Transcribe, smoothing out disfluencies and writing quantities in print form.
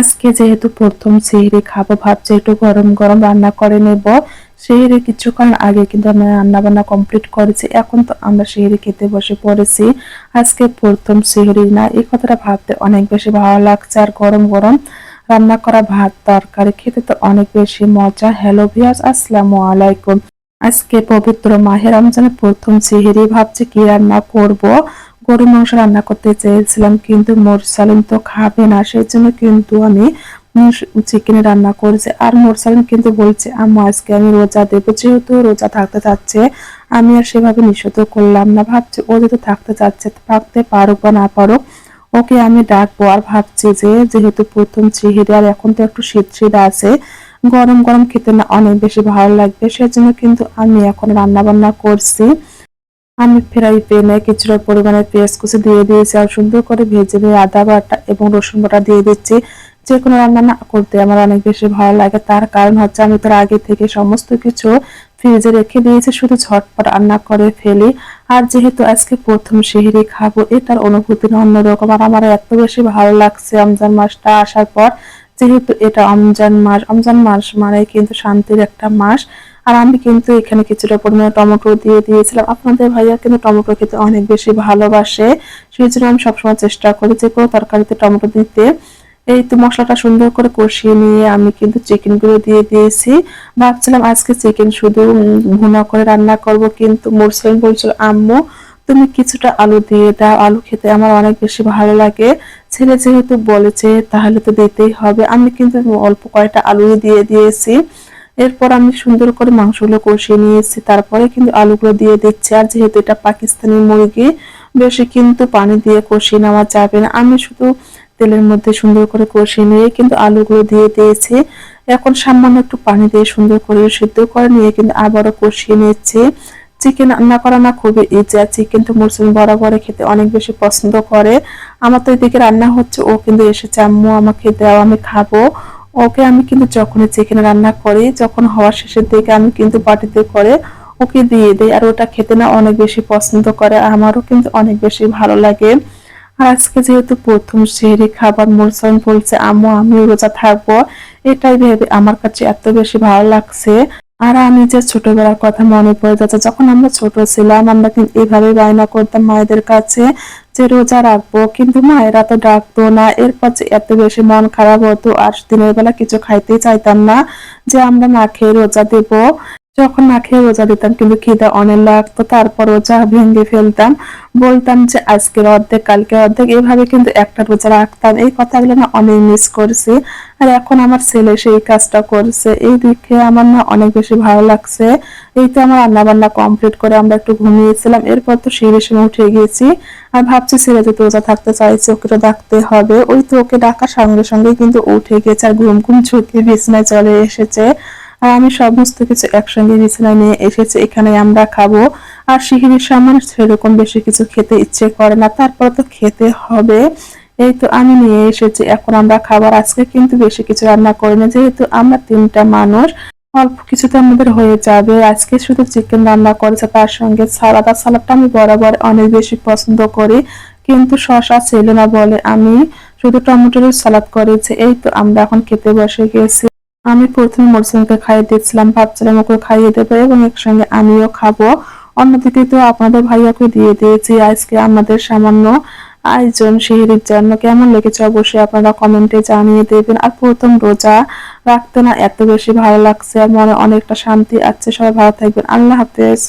আজকে যেহেতু প্রথম সেহরি খাবো ভাবছি একটু গরম গরম রান্না করে নেব। সেহরি কিছুক্ষণ আগে কিন্তু আমি রান্না বান্না কমপ্লিট করেছি, এখন তো আমরা সেহরি খেতে বসে পড়েছি। আজকে প্রথম সেহরি না, এই কথাটা ভাবতে অনেক বেশি ভালো লাগছে। আর গরম গরম রান্না করা ভাত তরকারি খেতে তো অনেক বেশি মজা। হ্যালো ভিউয়ার্স, আসসালামু আলাইকুম। আজকে পবিত্র মাহে রমজানের প্রথম সেহরি, ভাবছি কি রান্না করব। গরুর মাংস রান্না করতে চেয়েছিলাম কিন্তু মোরসালিন তো খাবে না, সেই জন্য কিন্তু আমি চিকেন রান্না করেছি। আর মোরসালিন কিন্তু বলছে আম্মু আজকে আমি রোজা দেবো, যেহেতু রোজা থাকতে চাচ্ছে আমি আর সেভাবে নিষেধ করলাম না। ভাবছি ও যেহেতু থাকতে চাচ্ছে, থাকতে পারুক বা না পারুক, ওকে আমি ডাকবো। আর ভাবছি যে যেহেতু প্রথম সেহরি আর এখন তো একটু শীত শীত আছে, গরম গরম খেতে না অনেক বেশি ভালো লাগবে, সেজন্য কিন্তু আমি এখন রান্না বান্না করছি। আমি ফ্রাই প্যানে কিছুটা পরিমাণে পেঁয়াজ কুচি দিয়ে দিয়েছি আর সুন্দর করে ভেজে নিয়ে আদা বাটা এবং রসুন বাটা দিয়ে দিচ্ছি। যে কোনো রান্না না করতে আমার অনেক বেশি ভালো লাগে, তার কারণ হচ্ছে আমি তার আগে থেকে সমস্ত কিছু ফ্রিজে রেখে দিয়েছি, শুধু ঝটপট রান্না করে ফেলি। আর যেহেতু আজকে প্রথম সেহরি খাবো, এটার অনুভূতি অন্যরকম। আর আমার এত বেশি ভালো লাগছে রমজান মাসটা আসার পর, যেহেতু এটা রমজান মাস, রমজান মাস মানে কিন্তু শান্তির একটা মাস। আর আমি কিন্তু এখানে কিছুটা পরিমাণে টমেটো দিয়ে দিয়েছিলাম। আপনাদের ভাইয়া কিন্তু টমেটো খেতে অনেক বেশি ভালোবাসে, সেই জন্য আমি সবসময় চেষ্টা করি যে কোনো তরকারিতে টমেটো দিতে। এই তো মশলাটা সুন্দর করে কষিয়ে নিয়ে আমি কিন্তু চিকেন গুলো দিয়ে দিয়েছি। ভাবছিলাম আজকে চিকেন শুধু ভুনা করে রান্না করব, কিন্তু মোরসেলিন বলছিল আম্মু তুমি কিছুটা আলু দিয়ে দাও, আলু খেতে আমার অনেক বেশি ভালো লাগে। ছেলে যেহেতু বলেছে তাহলে তো দিতেই হবে, আমি কিন্তু অল্প কয়েকটা আলু দিয়ে দিয়েছি। এরপর আমি সুন্দর করে মাংসগুলো কষিয়ে নিয়েছি, তারপরে কিন্তু আলুগুলো দিয়ে দিচ্ছি। আর যেহেতু এটা পাকিস্তানি মুরগি, বেশি কিন্তু পানি দিয়ে কষিয়ে নেওয়া যাবে না, আমি শুধু তেলের মধ্যে সুন্দর করে কষিয়ে নিয়ে কিন্তু আলুগুলো দিয়ে দিয়েছি। এখন সামান্য একটু পানি দিয়ে সুন্দর করে সিদ্ধ করে নিয়ে কিন্তু আবারও কষিয়ে নিচ্ছি। চিকেন রান্না করা না খুবই ইজি, আর চিকেন তো মুসলিম বরাবর খেতে অনেক বেশি পছন্দ করে। আমার তো এদিকে রান্না হচ্ছে, ও কিন্তু এসেছে আম্মু আমাকে দাও আমি খাবো। ওকে আমি কিন্তু যখনই চিকেন রান্না করি, যখন হওয়ার শেষের দিকে আমি কিন্তু বাটিতে করে ওকে দিয়ে দেই, আর ওটা খেতে না অনেক বেশি পছন্দ করে, আর আমারও কিন্তু অনেক বেশি ভালো লাগে। আর আজকে যেহেতু প্রথম সেহরি খাবার, মোরসালিন বলছে আম্মু আমিও রোজা থাকবো, এটাই ভেবে আমার কাছে এত বেশি ভালো লাগছে। আর আমি যে ছোটবেলার কথা মনে পড়ে যাচ্ছে, যখন আমরা ছোট ছিলাম আমরা কিন্তু এভাবে বায়না করতাম মায়েদের কাছে যে রোজা রাখবো, কিন্তু মায়েরা তো ডাকতো না। এরপর যে এত বেশি মন খারাপ হতো আর দিনের বেলা কিছু খাইতেই চাইতাম না, যে আমরা না খেয়ে রোজা দেব। যখন না খেয়ে রোজা দিতাম কিন্তু খিদে অনেক লাগতো, তারপর রোজা ভেঙে ফেলতাম, বলতাম যে আজকের অর্ধেক কালকে অর্ধেক, এইভাবে কিন্তু একটা রোজা রাখতাম। এই কথাগুলো না অনেক মিস করছি। আর এখন আমার ছেলে সেই কাজটা করছে, এই দিকে আমার না অনেক বেশি ভালো লাগছে। এই তো আমার রান্না বান্না কমপ্লিট করে আমরা একটু ঘুমিয়েছিলাম, এরপর তো সেই সময় উঠে গিয়েছি। আর ভাবছি ছেলে যদি রোজা থাকতে চাইছে, ওকে তো ডাকতে হবে। ওই তো ওকে ডাকার সঙ্গে সঙ্গে কিন্তু উঠে গেছে আর ঘুম ঘুম ঝুঁকে বিছানায় চলে এসেছে। আর আমি সমস্ত কিছু একসঙ্গে বিছানায় নিয়ে এসেছি, এখানে আমরা খাবো। আর সিহিরির সামান সেরকম বেশি কিছু খেতে ইচ্ছে করে না, তারপর তো খেতে হবে। এই তো আমি নিয়ে এসেছি, এখন আমরা খাবার। আজকে কিন্তু বেশি কিছু রান্না করিনি, যেহেতু আমরা তিনটা মানুষ, অল্প কিছুতে আমাদের হয়ে যাবে। আজকে শুধু চিকেন রান্না করেছে, তার সঙ্গে সালাদ। আর সালাদটা আমি বরাবর অনেক বেশি পছন্দ করি, কিন্তু শসা ছিল না বলে আমি শুধু টমেটোর সালাদ করেছি। এই তো আমরা এখন খেতে বসে গেছি। আমি প্রথমে মরসুমকে খাইয়ে দিচ্ছিলাম, ভাবছিলাম ওকে খাইয়ে দেবো এবং একসঙ্গে আমিও খাবো। অন্যদিকে তো আপনাদের ভাইয়াকে দিয়ে দিয়েছি। আজকে আমাদের সামান্য আয়োজন সেহরির জন্য। কেমন লেগেছে অবশ্যই আপনারা কমেন্টে জানিয়ে দেবেন। আর প্রথম রোজা রাখতে না এত বেশি ভালো লাগছে, আর মনে অনেকটা শান্তি আছে। সবাই ভালো থাকবেন, আল্লাহ হাফেজ।